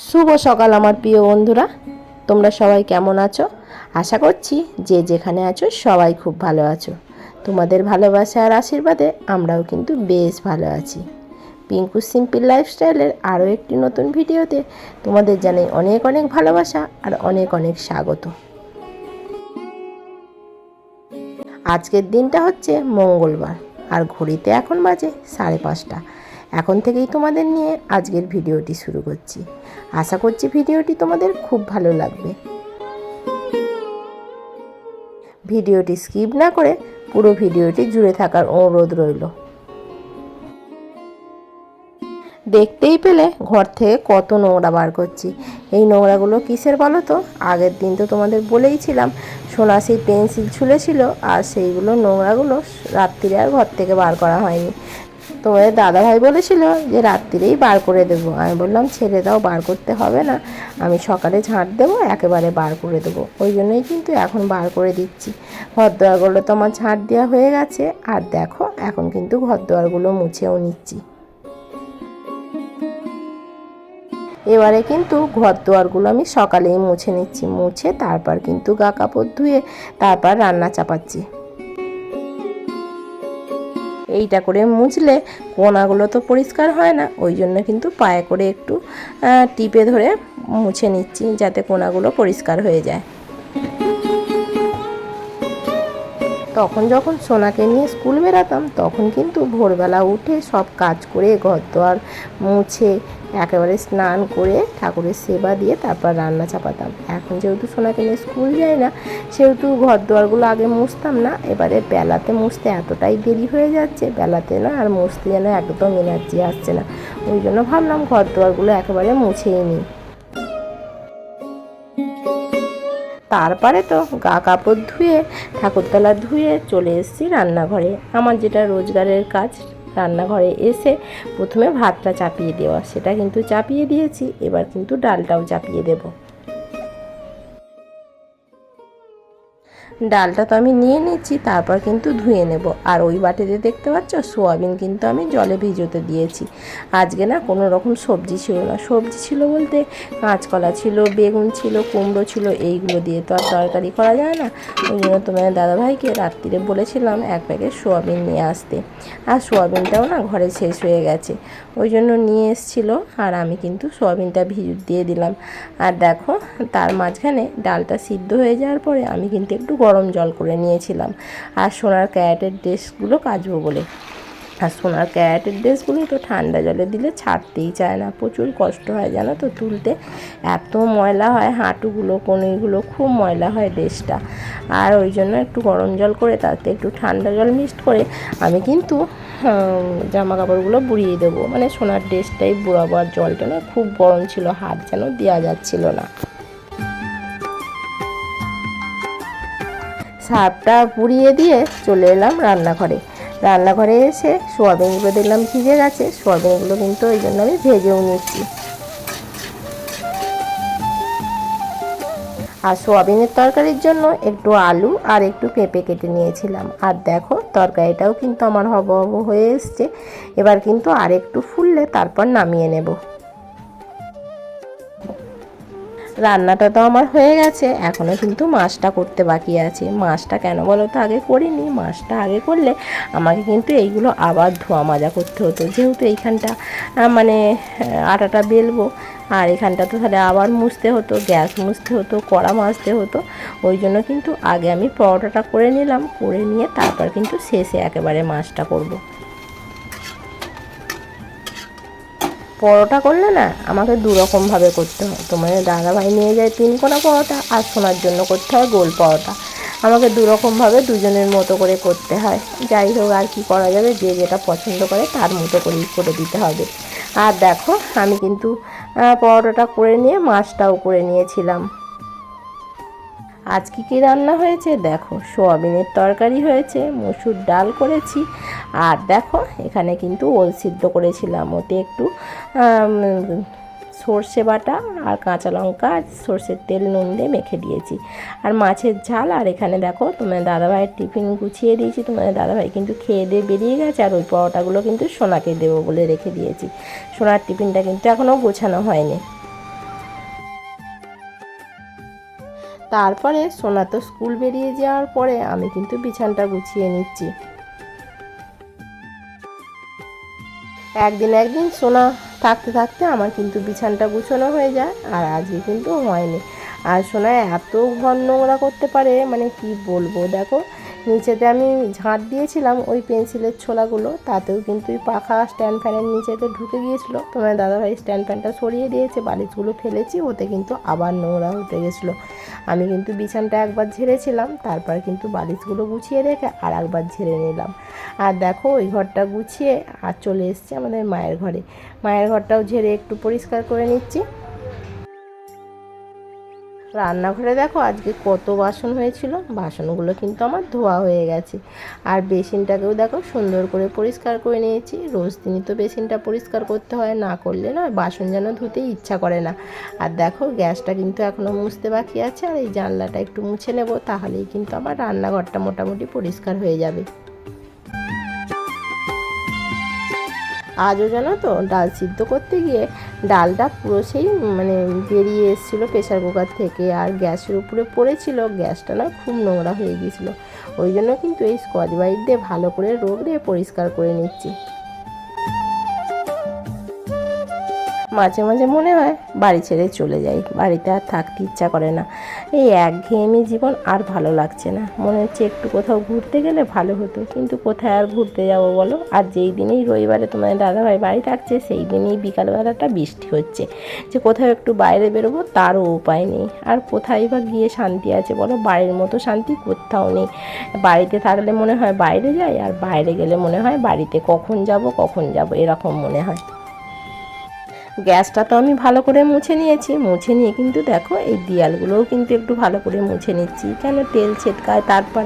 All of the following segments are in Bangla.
শুভ সকাল আমার প্রিয় বন্ধুরা, তোমরা সবাই কেমন আছো? আশা করছি যে যেখানে আছো সবাই খুব ভালো আছো। তোমাদের ভালোবাসা আর আশীর্বাদে আমরাও কিন্তু বেশ ভালো আছি। পিঙ্কু সিম্পল লাইফস্টাইলের আরও একটি নতুন ভিডিওতে তোমাদের জানাই অনেক অনেক ভালোবাসা আর অনেক অনেক স্বাগত। আজকের দিনটা হচ্ছে মঙ্গলবার আর ঘড়িতে এখন বাজে 5:30। এখন থেকেই তোমাদের নিয়ে আজকের ভিডিওটি শুরু করছি। আশা করছি ভিডিওটি তোমাদের খুব ভালো লাগবে। ভিডিওটি স্কিপ না করে পুরো ভিডিওটি জুড়ে থাকার অনুরোধ রইল। দেখতেই পেলে ঘর থেকে কত নোংরা বার করছি। এই নোংরাগুলো কিসের বলো তো? আগের দিন তো তোমাদের বলেইছিলাম সোনা সেই পেন্সিল ছুলেছিল আর সেইগুলো নোংরাগুলো রাত্রিরে আর ঘর থেকে বার করা হয়নি। তোমাদের দাদাভাই বলেছিল যে রাত্রিরেই বার করে দেবো। আমি বললাম ছেড়ে দাও, বার করতে হবে না, আমি সকালে ঝাঁট দেবো, একেবারে বার করে দেবো। ওই জন্যই কিন্তু এখন বার করে দিচ্ছি। ঘর দোয়ারগুলো তো আমার ঝাঁট দেওয়া হয়ে গেছে। আর দেখো এখন কিন্তু ঘর দোয়ারগুলো মুছেও নিচ্ছি। এবারে কিন্তু ঘর দোয়ারগুলো আমি সকালেই মুছে নিচ্ছি। মুছে তারপর কিন্তু গা কাপড় ধুয়ে তারপর রান্না চাপাচ্ছি। এইটা করে মুছলে কোনাগুলো তো পরিষ্কার হয় না, ওই জন্য কিন্তু পায়ে করে একটু টিপে ধরে মুছে নিচ্ছি যাতে কোনাগুলো পরিষ্কার হয়ে যায়। তখন যখন সোনাকে নিয়ে স্কুল বেরাতাম তখন কিন্তু ভোরবেলা উঠে সব কাজ করে ঘর দোয়ার মুছে একেবারে স্নান করে ঠাকুরের সেবা দিয়ে তারপর রান্না চাপাতাম। এখন যেহেতু সোনাকে নিয়ে স্কুল যায় না সেহেতু ঘর দোয়ারগুলো আগে মুছতাম না। এবারে বেলাতে মুছতে এতটাই দেরি হয়ে যাচ্ছে, বেলাতে না আর মুছতে যেন একদম এনার্জি আসছে না। ওই জন্য ভাবলাম ঘর দোয়ারগুলো একেবারে মুছেই নিই। তারপরে তো গা কাপড় ধুয়ে ঠাকুরতলা ধুয়ে চলে এসেছি রান্নাঘরে। আমার যেটা রোজগারের কাজ, রান্নাঘরে এসে প্রথমে ভাতটা চাপিয়ে দেওয়া, সেটা কিন্তু চাপিয়ে দিয়েছি। এবার কিন্তু ডালটাও চাপিয়ে দেব। ডালটা তো আমি নিয়ে নিচ্ছি, তারপর কিন্তু ধুয়ে নেব। আর ওই বাটিতে দেখতে পাচ্ছ সোয়াবিন কিন্তু আমি জলে ভিজোতে দিয়েছি। আজকে না কোনো রকম সবজি ছিল না। সবজি ছিল বলতে কাঁচকলা ছিল, বেগুন ছিল, কুমড়ো ছিল, এইগুলো দিয়ে তো আর তরকারি করা যায় না। ওই জন্য তোমাদের দাদাভাইকে রাত্রিরে বলেছিলাম এক প্যাকেট সোয়াবিন নিয়ে আসতে। আর সোয়াবিনটাও না ঘরে শেষ হয়ে গেছে, ওই জন্য নিয়ে এসেছিলো। আর আমি কিন্তু সোয়াবিনটা দিয়ে দিলাম। আর দেখো তার মাঝখানে ডালটা সিদ্ধ হয়ে যাওয়ার পরে আমি কিন্তু একটু গরম জল করে নিয়েছিলাম আর সোনার ক্যারেটের ড্রেসগুলো কাচবো বলে। আর সোনার ক্যারেটের ড্রেসগুলো তো ঠান্ডা জলে দিলে ছাড়তেই চায় না, প্রচুর কষ্ট হয় জানো তো তুলতে। এত ময়লা হয়, হাঁটুগুলো কনুইগুলো খুব ময়লা হয় ড্রেসটা। আর ওই জন্য একটু গরম জল করে তাতে একটু ঠান্ডা জল মিক্সড করে আমি কিন্তু জামা কাপড়গুলো বুড়িয়ে দেবো। মানে সোনার ড্রেসটাই বুড়াবো। আর জলটা না খুব গরম ছিল, হাত যেন দেওয়া যাচ্ছিল না। সার্ফটা পুড়িয়ে দিয়ে চলে এলাম রান্নাঘরে। রান্নাঘরে এসে সোয়াবিনগুলো দেখলাম ভিজে গেছে। সোয়াবিনগুলো কিন্তু ওই জন্য আমি ভেজেও নিচ্ছি। আর সোয়াবিনের তরকারির জন্য একটু আলু আর একটু পেঁপে কেটে নিয়েছিলাম। আর দেখো তরকারিটাও কিন্তু আমার হব হয়ে এসছে। এবার কিন্তু আর একটু ফুললে তারপর নামিয়ে নেব। রান্নাটা তো আমার হয়ে গেছে, এখনও কিন্তু মাছটা করতে বাকি আছে। মাছটা কেন বলো তো আগে করিনি। মাছটা আগে করলে আমাকে কিন্তু এইগুলো আবার ধোয়া মাজা করতে হতো, যেহেতু এইখানটা মানে আটাটা বেলবো আর এখানটা তো তাহলে আবার মুছতে হতো, গ্যাস মুছতে হতো, কড়া মাজতে হতো। ওই জন্য কিন্তু আগে আমি পরোটাটা করে নিলাম, করে নিয়ে তারপর কিন্তু শেষে একেবারে মাছটা করব। পরোটা করলে না আমাকে দুরকমভাবে করতে হয়। তোমাদের দাদাভাই নিয়ে যায় 3 কোনা পরোটা আর সোনার জন্য করতে হয় গোল পরোটা। আমাকে দুরকমভাবে দুজনের মতো করে করতে হয়। যাই হোক আর কি করা যাবে, যে যেটা পছন্দ করে তার মতো করেই করে দিতে হবে। আর দেখো আমি কিন্তু পরোটাটা করে নিয়ে মাছটাও করে নিয়েছিলাম। আজকে কী রান্না হয়েছে দেখো, সোয়াবিনের তরকারি হয়েছে, মসুর ডাল করেছি। আর দেখো এখানে কিন্তু ওল সিদ্ধ করেছিলাম, ওতে একটু সর্ষে বাটা আর কাঁচা লঙ্কা আর সর্ষের তেল নুন দিয়ে মেখে দিয়েছি। আর মাছের ঝাল। আর এখানে দেখো তোমাদের দাদাভাইয়ের টিফিন গুছিয়ে দিয়েছি। তোমাদের দাদাভাই কিন্তু খেয়ে দিয়ে বেরিয়ে গেছে। আর ওই পরোটাগুলো কিন্তু সোনাকে দেবো বলে রেখে দিয়েছি। সোনার টিফিনটা কিন্তু এখনও গোছানো হয়নি। তারপরে সোনা তো স্কুল বেরিয়ে যাওয়ার পরে আমি কিন্তু বিছানাটা গুছিয়ে নিচ্ছি। একদিন সোনা থাকতে থাকতে আমার কিন্তু বিছানাটা গুছানো হয়ে যায়, আর আজকে কিন্তু হয়নি। আর সোনা এত ঘর নোংরা করতে পারে, মানে কি বলবো। দেখো নিচেতে আমি ঝাঁট দিয়েছিলাম ওই পেন্সিলের ছোলাগুলো, তাতেও কিন্তু ওই পাখা স্ট্যান্ড ফ্যানের নিচেতে ঢুকে গিয়েছিলো। তোমার দাদাভাই স্ট্যান্ড ফ্যানটা সরিয়ে দিয়েছে, বালিশগুলো ফেলেছি, ওতে কিন্তু আবার নোংরা হতে গেছিলো। আমি কিন্তু বিছানাটা একবার ঝেড়েছিলাম, তারপর কিন্তু বালিশগুলো গুছিয়ে রেখে আর একবার ঝেড়ে নিলাম। আর দেখো ওই ঘরটা গুছিয়ে আর চলে এসেছি আমাদের মায়ের ঘরে। মায়ের ঘরটাও ঝেড়ে একটু পরিষ্কার করে নিচ্ছি। রান্নাঘরে দেখো আজকে কত বাসন হয়েছিল, বাসনগুলো কিন্তু আমার ধোয়া হয়ে গেছে। আর বেসিনটাকেও দেখো সুন্দর করে পরিষ্কার করে নিয়েছি। রোজ দিনই তো বেসিনটা পরিষ্কার করতে হয়, না করলে নয়, বাসন যেন ধুতেই ইচ্ছা করে না। আর দেখো গ্যাসটা কিন্তু এখনও মুছতে বাকি আছে, আর এই জানলাটা একটু মুছে নেব, তাহলেই কিন্তু আমার রান্নাঘরটা মোটামুটি পরিষ্কার হয়ে যাবে। আজও জানো তো ডাল সিদ্ধ করতে গিয়ে ডালটা পুরো সেই মানে বেরিয়ে এসেছিলো প্রেশার কুকার থেকে, আর গ্যাসের উপরে পড়েছিল, গ্যাসটা না খুব নোংরা হয়ে গিয়েছিলো। ওই জন্য কিন্তু এই স্কচ ব্রাইট দিয়ে ভালো করে রগড়ে পরিষ্কার করে নিচ্ছি। মাঝে মাঝে মনে হয় বাড়ি ছেড়ে চলে যাই, বাড়িতে আর থাকতে ইচ্ছা করে না। এই একঘেয়েমি জীবন আর ভালো লাগছে না, মনে হচ্ছে একটু কোথাও ঘুরতে গেলে ভালো হতো, কিন্তু কোথায় আর ঘুরতে যাব বলো। আর যেই দিনেই রবিবারে তোমাদের দাদাভাই বাড়ি থাকছে, সেই দিনেই বিকালবেলাটা বৃষ্টি হচ্ছে, যে কোথাও একটু বাইরে বেরোবো তারও উপায় নেই। আর কোথায় বা গিয়ে শান্তি আছে বলো, বাড়ির মতো শান্তি কোথাও নেই। বাড়িতে থাকলে মনে হয় বাইরে যাই, আর বাইরে গেলে মনে হয় বাড়িতে কখন যাব এরকম মনে হয়। গ্যাসটা তো আমি ভালো করে মুছে নিয়েছি, মুছে নিয়ে কিন্তু দেখো এই দেয়ালগুলোও কিন্তু একটু ভালো করে মুছে নিচ্ছি, কেন তেল ছিটকায়। তারপর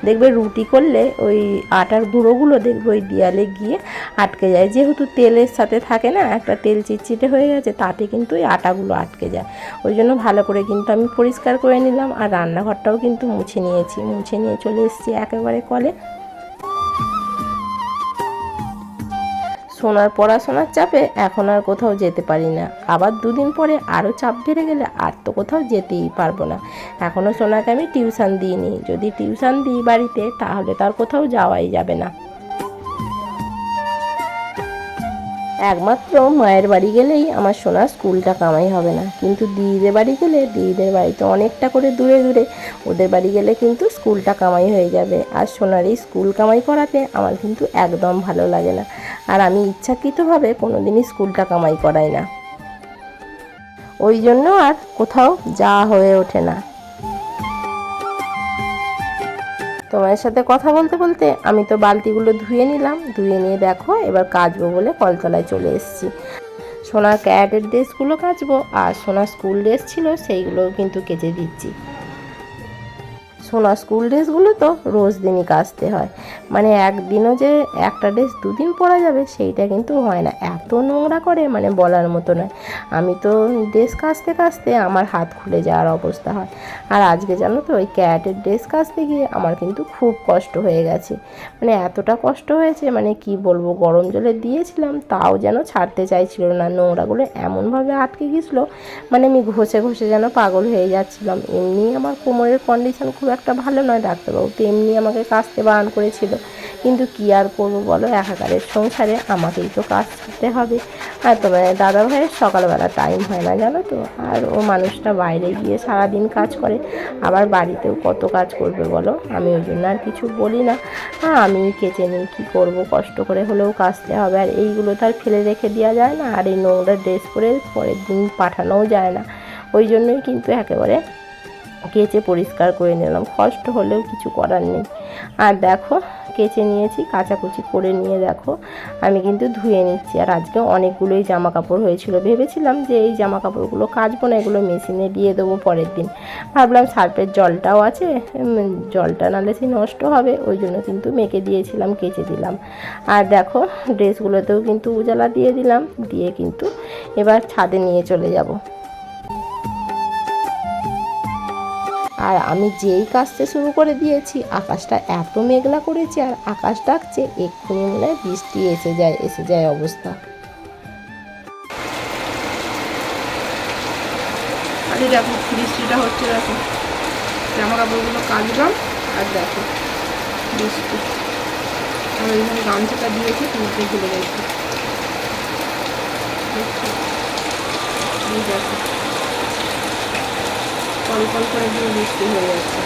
দেখবে রুটি করলে ওই আটার গুঁড়োগুলো দেখবে ওই দেয়ালে গিয়ে আটকে যায়, যেহেতু তেলের সাথে থাকে না, একটা তেল চিটচিটে হয়ে গেছে, তাতে কিন্তু ওই আটাগুলো আটকে যায়। ওই জন্য ভালো করে কিন্তু আমি পরিষ্কার করে নিলাম। আর রান্নাঘরটাও কিন্তু মুছে নিয়েছি, মুছে নিয়ে চলে এসেছি একেবারে কলে। সোনার পড়াশোনার চাপে এখন আর কোথাও যেতে পারি না, আবার দুদিন পরে আরও চাপ বেড়ে গেলে আর তো কোথাও যেতেই পারবো না। এখনও সোনাকে আমি টিউশন দিইনি, যদি টিউশন দিই বাড়িতে তাহলে তার কোথাও যাওয়াই যাবে না। একমাত্র মায়ের বাড়ি গেলেই আমার সোনার স্কুলটা কামাই হবে না, কিন্তু দিদিদের বাড়ি গেলে, দিদিদের বাড়িতে অনেকটা করে দূরে দূরে, ওদের বাড়ি গেলে কিন্তু স্কুলটা কামাই হয়ে যাবে। আর সোনার এই স্কুল কামাই করাতে আমার কিন্তু একদম ভালো লাগে না, আর আমি ইচ্ছাকৃতভাবে কোনো দিনই স্কুলটা কামাই করাই না, ওই জন্য আর কোথাও যাওয়া হয়ে ওঠে না। তোমার সাথে কথা বলতে বলতে আমি তো বালতিগুলো ধুয়ে নিলাম, ধুয়ে নিয়ে দেখো এবার কাচবো বলে কলতলায় চলে এসেছি। সোনার ক্যারেটের ড্রেসগুলো কাচবো, আর সোনার স্কুল ড্রেস ছিল সেইগুলোও কিন্তু কেচে দিচ্ছি। সোনার স্কুল ড্রেসগুলো তো রোজ দিনই কাচতে হয়, মানে একদিনও যে একটা ড্রেস দুদিন পরা যাবে সেইটা কিন্তু হয় না, এত নোংরা করে মানে বলার মতো নয়। আমি তো ড্রেস কাচতে কাচতে আমার হাত খুলে যাওয়ার অবস্থা হয়। আর আজকে জানো তো ওই ক্যারেটের ড্রেস কাচতে গিয়ে আমার কিন্তু খুব কষ্ট হয়ে গেছে, মানে এতটা কষ্ট হয়েছে মানে কি বলবো। গরম জলে দিয়েছিলাম তাও যেন ছাড়তে চাইছিল না, নোংরাগুলো এমনভাবে আটকে গেছিলো, মানে আমি ঘষে ঘষে যেন পাগল হয়ে যাচ্ছিলাম। এমনি আমার কোমরের কন্ডিশন খুব একটা ভালো নয়, ডাক্তারবাবু তো এমনি আমাকে কাচতে বারণ করেছিল, কিন্তু কী আর করবো বলো, একাকারের সংসারে আমাকেই তো কাজ করতে হবে। আর তোমার দাদা ভাইয়ের সকালবেলা টাইম হয় না জানো তো, আর ও মানুষটা বাইরে গিয়ে সারাদিন কাজ করে, আবার বাড়িতেও কত কাজ করবে বলো। আমি ওই জন্য আর কিছু বলি না, আমি কেচে নিই, কী করবো, কষ্ট করে হলেও কাচতে হবে। আর এইগুলো তো আর ফেলে রেখে দেওয়া যায় না, আর এই নোংরা ড্রেস পরে পরের দিন পাঠানোও যায় না, ওই জন্যই কিন্তু একেবারে কেচে পরিষ্কার করে নিলাম, কষ্ট হলেও কিছু করার নেই। আর দেখো কেচে নিয়েছি, কাচাকুচি করে নিয়ে দেখো আমি কিন্তু ধুয়ে নিচ্ছি। আর আজকে অনেকগুলোই জামা কাপড় হয়েছিল, ভেবেছিলাম যে এই জামা কাপড়গুলো কাচবো না, এগুলো মেশিনে দিয়ে দেবো পরের দিন। ভাবলাম সার্ফের জলটাও আছে, জলটা নাহলে সেই নষ্ট হবে, ওই জন্য কিন্তু মেখে দিয়েছিলাম, কেচে দিলাম। আর দেখো ড্রেসগুলোতেও কিন্তু উজালা দিয়ে দিলাম, দিয়ে কিন্তু এবার ছাদে নিয়ে চলে যাব। আর আমি যেই কাজটা শুরু করে দিয়েছি, আকাশটা এত মেঘলা করেছে, আর আকাশ ডাকছে এক্ষুনি মনে হয় বৃষ্টি এসে যায় অবস্থা। আরে দেখো বৃষ্টিটা হচ্ছে, দেখো জামা কাপড়গুলো কাচলাম আর দেখো বৃষ্টি, আর ওইখানে গামছাটা দিয়েছি তুলতে ভুলে গেছি। দেখো কল কল করে দিয়ে বৃষ্টি হয়ে যাচ্ছে।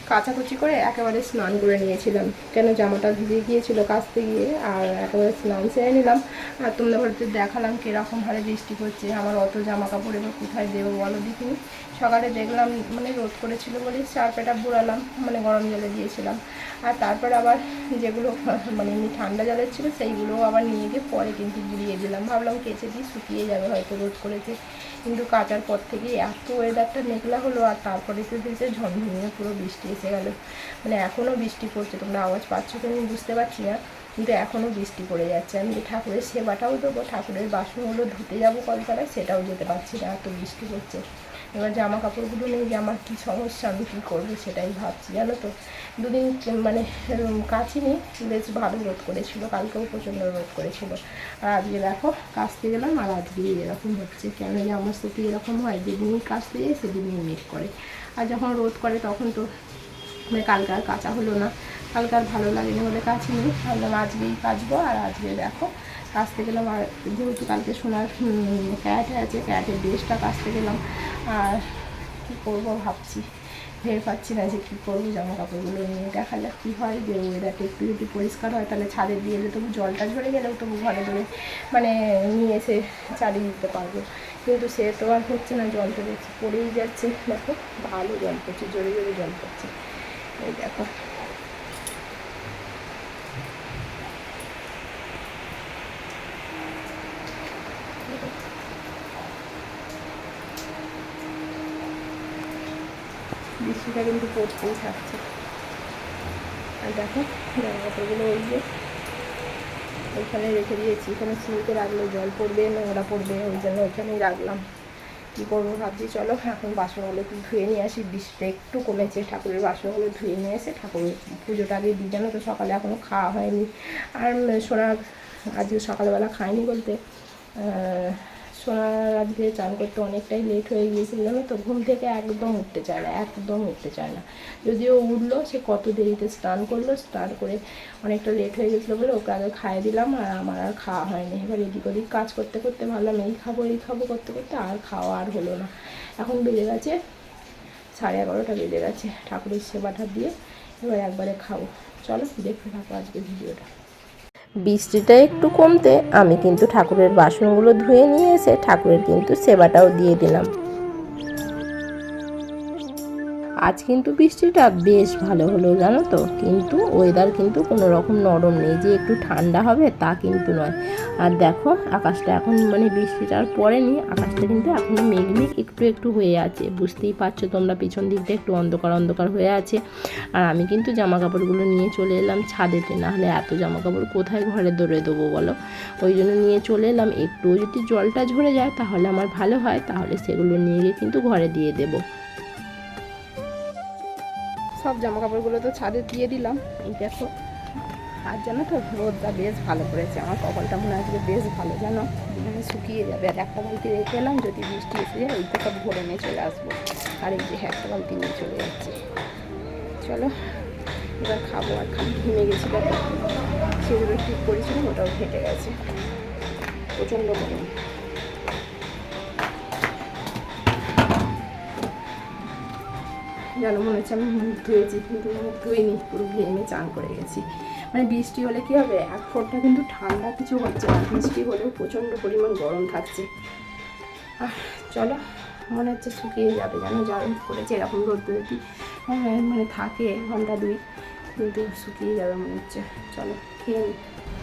কাচাকুচি করে একেবারে স্নান করে নিয়েছিলাম, কেন জামাটা ভিজে গিয়েছিল কাচতে গিয়ে, আর একেবারে স্নান সেরে নিলাম। আর তোমরা হয়তো দেখালাম কীরকম হারে বৃষ্টি পড়ছে। আমার অত জামা কাপড় এবার কোথায় দেবো বলো দেখিনি। সকালে দেখলাম মানে রোদ করেছিল বলে চারপেটা বুড়ালাম, মানে গরম জলে দিয়েছিলাম। আর তারপর আবার যেগুলো মানে এমনি ঠান্ডা জলের ছিল সেইগুলোও আবার নিয়ে গিয়ে পরে কিন্তু বুড়িয়ে দিলাম, ভাবলাম কেচে দিয়ে শুকিয়ে যাবে হয়তো রোদ করেছে। কিন্তু কাচার পর থেকে এত ওয়েদারটা মেঘলা হলো, আর তারপরে তো দিতে ঝমঝমিয়ে পুরো বৃষ্টি এসে গেল। মানে এখনও বৃষ্টি পড়ছে, তোমরা আওয়াজ পাচ্ছ কি আমি বুঝতে পারছি না, কিন্তু এখনও বৃষ্টি পড়ে যাচ্ছে। আমি ঠাকুরের সেবাটাও দেবো, ঠাকুরের বাসনগুলো ধুতে যাবো কলতলায়, সেটাও যেতে পারছি না, এত বৃষ্টি পড়ছে। এবার জামা কাপড়গুলো নেই যে আমার কী সমস্যা, আমি কী করবো সেটাই ভাবছি জানো তো। দুদিন মানে কাচিনি, বেশ ভালো রোদ করেছিল, কালকেও প্রচণ্ড রোদ করেছিল। আর আজকে দেখো কাচতে গেলাম আর আজকে এরকম হচ্ছে। কেন যে আমার সাথে এরকম হয়, যেদিনই কাচতে যাই সেদিনই মেঘ করে, আর যখন রোদ করে তখন তো মানে কালকে আর কাচা হলো না, কালকে আর ভালো লাগেনি বলে কাচিনি, ভাবলাম আজকেই কাচবো। আর আজকে দেখো কাচতে গেলাম, আর যেহেতু কালকে সোনার ক্যারাটে আছে, ক্যারাটের ড্রেসটা কাচতে গেলাম। আর কী করবো ভাবছি, ভেবে পাচ্ছি না যে কী করবো, জামা কাপড়গুলো নিয়ে দেখা যাক কী হয়। যে ওয়েদারটা একটু যদি পরিষ্কার হয় তাহলে ছাদে দিয়ে এলে তবু জলটা ঝরে গেলেও তবু ঘরে ধরে মানে নিয়ে এসে চালিয়ে দিতে পারবো। কিন্তু সে তো আর হচ্ছে না, জল তো দেখছি পড়েই যাচ্ছে। দেখো ভালো জল পড়ছে, জোরে জোরে জল পড়ছে, এই দেখো। বৃষ্টিটা কিন্তু পড়তেই থাকছে। আর দেখো জামা কাপড়গুলো ওই যে ওইখানে রেখে দিয়েছি, এখানে সিঁড়িতে রাখলে জল পড়বে, নোংরা পড়বে, ওই জন্য ওইখানেই রাখলাম। কী করবো ভাবছি, চলো এখন বাসনগুলো একটু ধুয়ে নিয়ে আসি। বৃষ্টিটা একটু কমেছে, ঠাকুরের বাসনগুলো ধুয়ে নিয়ে এসে ঠাকুরের পুজোটা আগে দিই, জানো তো সকালে এখনও খাওয়া হয়নি। আর সোনা আজকে সকালবেলা খায়নি বলতে সোনার আজকে চান করতে অনেকটাই লেট হয়ে গিয়েছিল জানো তো, ঘুম থেকে একদম উঠতে চায় না, একদম উঠতে চায় না। যদিও উঠলো, সে কত দেরিতে স্নান করলো, স্নান করে অনেকটা লেট হয়ে গেছিলো বলে ওকে আগে খাইয়ে দিলাম, আর আমার আর খাওয়া হয়নি। এবার এদিক ওদিক কাজ করতে করতে ভাবলাম এই খাবো করতে করতে আর খাওয়া আর হলো না। এখন বেজে গেছে 11:30 বেজে গেছে, ঠাকুরের সেবাটা দিয়ে এবার একবারে খাবো। চলো দেখতে থাকো আজকে ভিডিওটা। বৃষ্টিটা একটু কমতে আমি কিন্তু ঠাকুরের বাসনগুলো ধুয়ে নিয়ে এসে ঠাকুরের কিন্তু সেবাটাও দিয়ে দিলাম। আজ কিন্তু বৃষ্টিটা বেশ ভালো হলো জানো তো, কিন্তু ওয়েদার কিন্তু কোনো রকম নরম নেই যে একটু ঠান্ডা হবে তা কিন্তু নয়। আর দেখো আকাশটা এখন মানে বৃষ্টিটা আর পড়েনি, আকাশটা কিন্তু এখনও মেঘ একটু একটু হয়ে আছে, বুঝতেই পারছো তোমরা পিছন দিকটা একটু অন্ধকার অন্ধকার হয়ে আছে। আর আমি কিন্তু জামা কাপড়গুলো নিয়ে চলে এলাম ছাদেতে, নাহলে এত জামা কাপড় কোথায় ঘরে ধরে দেবো বলো। ওই জন্য নিয়ে চলে এলাম, একটু যদি জলটা ঝরে যায় তাহলে আমার ভালো হয়, তাহলে সেগুলো নিয়ে গিয়ে কিন্তু ঘরে দিয়ে দেবো। সব জামা কাপড়গুলো তো ছাদে দিয়ে দিলাম, এই দেখো। আর জানো তো রোদটা বেশ ভালো করেছে, আমার কপালটা মনে হয় আজকে বেশ ভালো জানো, মানে শুকিয়ে যাবে। আর একটা বালতি রেখে এলাম, যদি বৃষ্টি এসে যায় ওইটা সব ভরে নিয়ে চলে আসবো। আর এই যে একটা বালতি নিয়ে চলে যাচ্ছি। চলো এবার খাবো। আর খালি ঘেমে গেছি দেখো, সেগুলো ঠিক করেছিলাম ওটাও ফেটে গেছে, প্রচণ্ড গরম। যেন মনে হচ্ছে আমি মুখ ধুয়েছি, কিন্তু মুখ ধুইনি, পুরো ঘেমে চান করে গেছি। মানে বৃষ্টি হলে কী হবে, এক ফোঁটা কিন্তু ঠান্ডা কিছু হচ্ছে না, বৃষ্টি হলেও প্রচণ্ড পরিমাণ গরম থাকছে। চলো মনে হচ্ছে শুকিয়ে যাবে, যেন যা রোদ করেছে এরকম রোদ যদি মানে থাকে ঘন্টা 2 কিন্তু শুকিয়ে যাবে মনে হচ্ছে। চলো খেয়ে নিই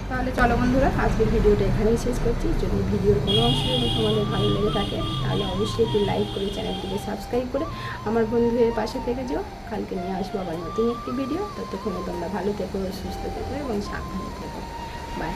তাহলে। চলো বন্ধুরা আজকের ভিডিওটা এখানেই শেষ করছি। যদি ভিডিওর কোনো অংশ যদি তোমাদের ভালো লেগে থাকে তাহলে অবশ্যই একটু লাইক করে চ্যানেলটিকে সাবস্ক্রাইব করে আমার বন্ধুদের পাশে থেকে যেও। কালকে নিয়ে আসবো আবার নতুন একটি ভিডিও, ততক্ষণে তোমরা ভালো থেকো, সুস্থ থেকো এবং সাবধানে থেকো। বাই।